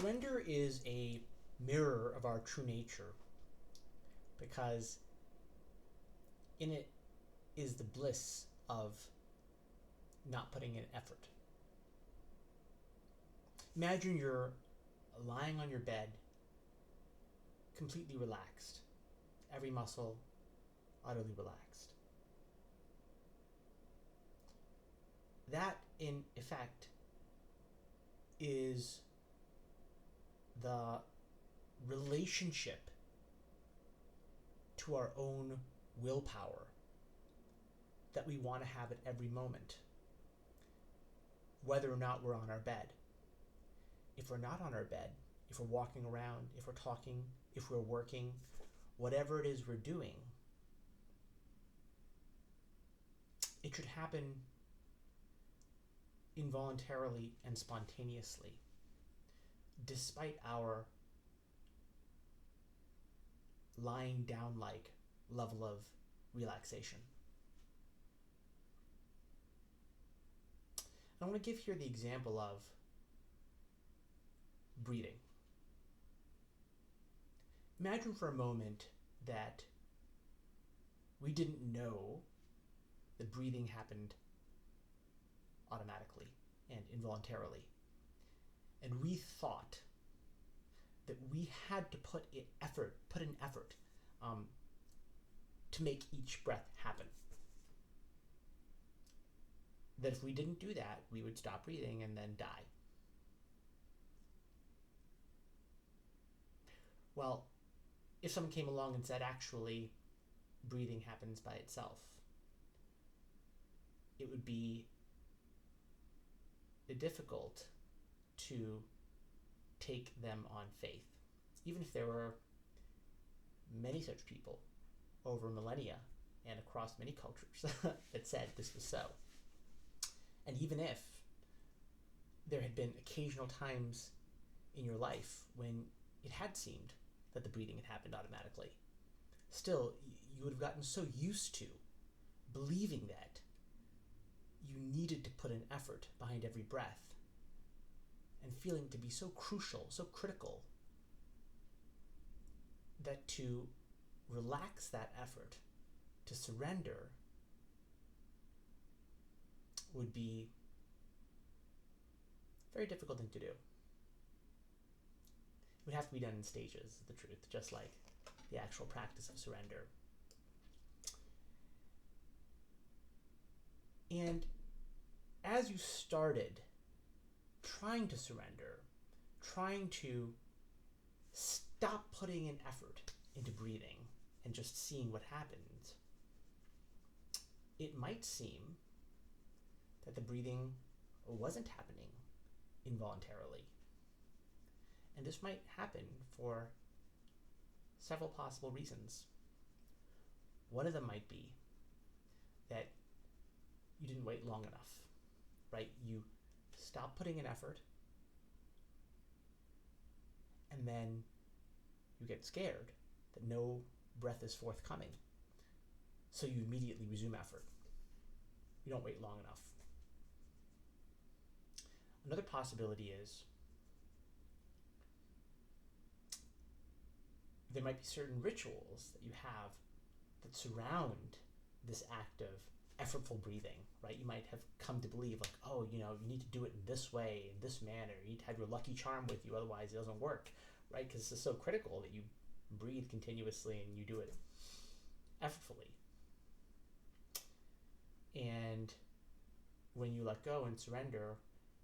Surrender is a mirror of our true nature because in it is the bliss of not putting in effort. Imagine you're lying on your bed, completely relaxed, every muscle utterly relaxed. That, in effect, is the relationship to our own willpower that we want to have at every moment, whether or not we're on our bed. If we're not on our bed, if we're walking around, if we're talking, if we're working, whatever it is we're doing, it should happen involuntarily and spontaneously, despite our lying down like level of relaxation. I want to give here the example of breathing. Imagine for a moment that we didn't know that breathing happened automatically and involuntarily. And we thought that we had to put in effort to make each breath happen. That if we didn't do that, we would stop breathing and then die. Well, if someone came along and said, actually, breathing happens by itself, it would be difficult to take them on faith, even if there were many such people over millennia and across many cultures that said this was so. And even if there had been occasional times in your life when it had seemed that the breathing had happened automatically, still you would have gotten so used to believing that you needed to put an effort behind every breath and feeling to be so crucial, so critical, that to relax that effort, to surrender, would be a very difficult thing to do. It would have to be done in stages, is the truth, just like the actual practice of surrender. And as you started trying to surrender, trying to stop putting in effort into breathing and just seeing what happens, it might seem that the breathing wasn't happening involuntarily. And this might happen for several possible reasons. One of them might be that you didn't wait long enough, right? You stopped putting in effort, and then you get scared that no breath is forthcoming. So you immediately resume effort. You don't wait long enough. Another possibility is there might be certain rituals that you have that surround this act of effortful breathing, right? You might have come to believe like, oh, you need to do it in this way, in this manner. You need to have your lucky charm with you, otherwise it doesn't work, right? Because it's so critical that you breathe continuously and you do it effortfully. And when you let go and surrender,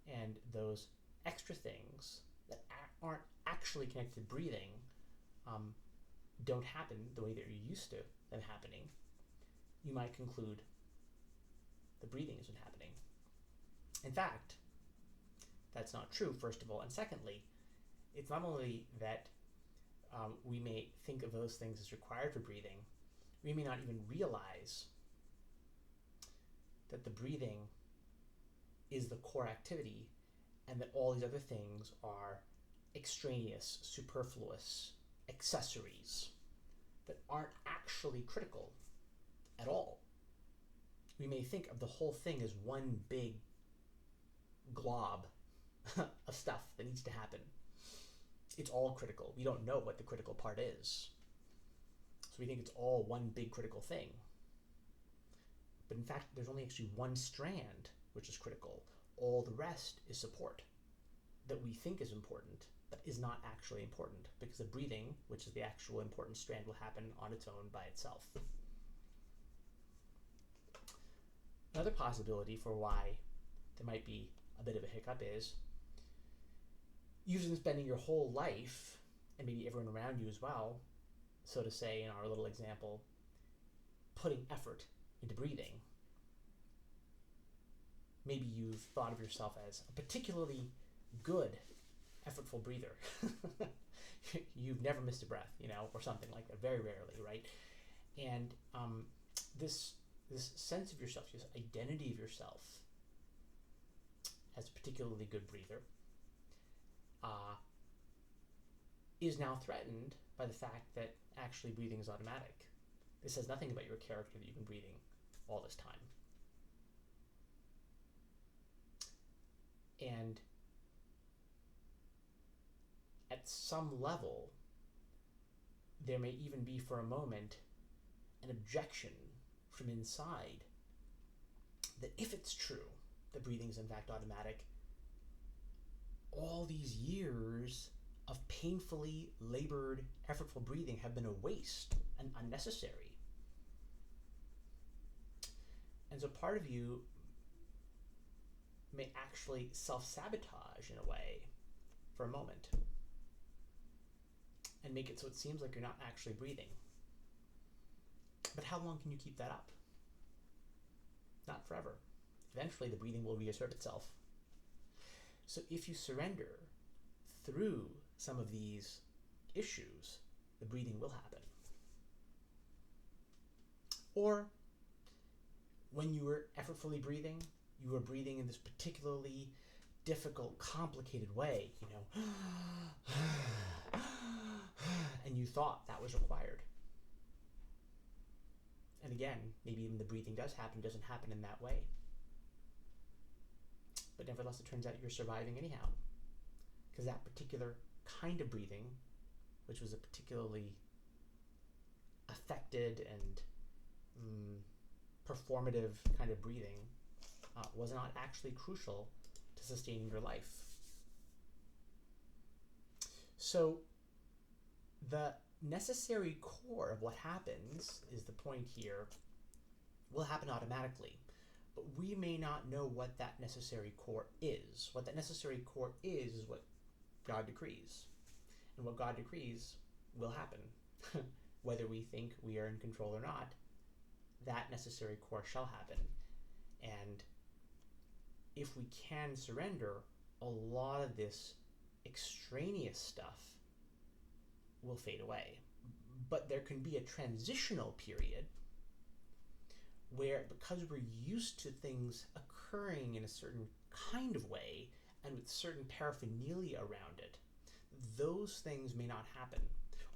and those extra things that aren't actually connected to breathing don't happen the way that you're used to them happening, you might conclude the breathing isn't happening. In fact, that's not true, first of all. And secondly, it's not only that we may think of those things as required for breathing, we may not even realize that the breathing is the core activity and that all these other things are extraneous, superfluous accessories that aren't actually critical at all. We may think of the whole thing as one big glob of stuff that needs to happen. it's all critical. We don't know what the critical part is. So we think it's all one big critical thing. But in fact, there's only actually one strand which is critical. All the rest is support that we think is important, but is not actually important, because the breathing, which is the actual important strand, will happen on its own by itself. Another possibility for why there might be a bit of a hiccup is you've been spending your whole life, and maybe everyone around you as well, so to say in our little example, putting effort into breathing. Maybe you've thought of yourself as a particularly good, effortful breather. You've never missed a breath, or something like that, very rarely, right? And this sense of yourself, this identity of yourself as a particularly good breather, is now threatened by the fact that actually breathing is automatic. This says nothing about your character that you've been breathing all this time. And at some level, there may even be for a moment an objection from inside that if it's true that breathing is in fact automatic, all these years of painfully labored, effortful breathing have been a waste and unnecessary. And so part of you may actually self-sabotage in a way for a moment and make it so it seems like you're not actually breathing. But how long can you keep that up? Not forever. Eventually the breathing will reassert itself. So if you surrender through some of these issues, the breathing will happen. Or when you were effortfully breathing, you were breathing in this particularly difficult, complicated way, and you thought that was required. And again, maybe even the breathing doesn't happen in that way. But nevertheless, it turns out you're surviving anyhow. Because that particular kind of breathing, which was a particularly affected and performative kind of breathing, was not actually crucial to sustaining your life. So the necessary core of what happens, is the point here, will happen automatically. But we may not know what that necessary core is. What that necessary core is what God decrees. And what God decrees will happen. Whether we think we are in control or not, that necessary core shall happen. And if we can surrender, a lot of this extraneous stuff will fade away. But there can be a transitional period where, because we're used to things occurring in a certain kind of way and with certain paraphernalia around it, those things may not happen.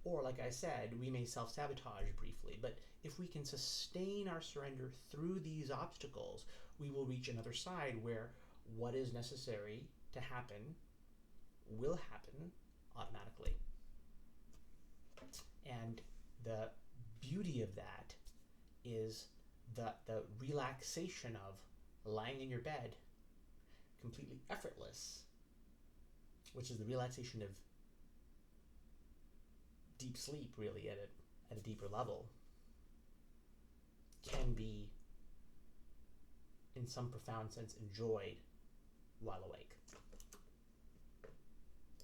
Or, like I said, we may self-sabotage briefly, but if we can sustain our surrender through these obstacles, we will reach another side where what is necessary to happen will happen automatically. And the beauty of that is the relaxation of lying in your bed, completely effortless, which is the relaxation of deep sleep, really, at a deeper level, can be, in some profound sense, enjoyed while awake.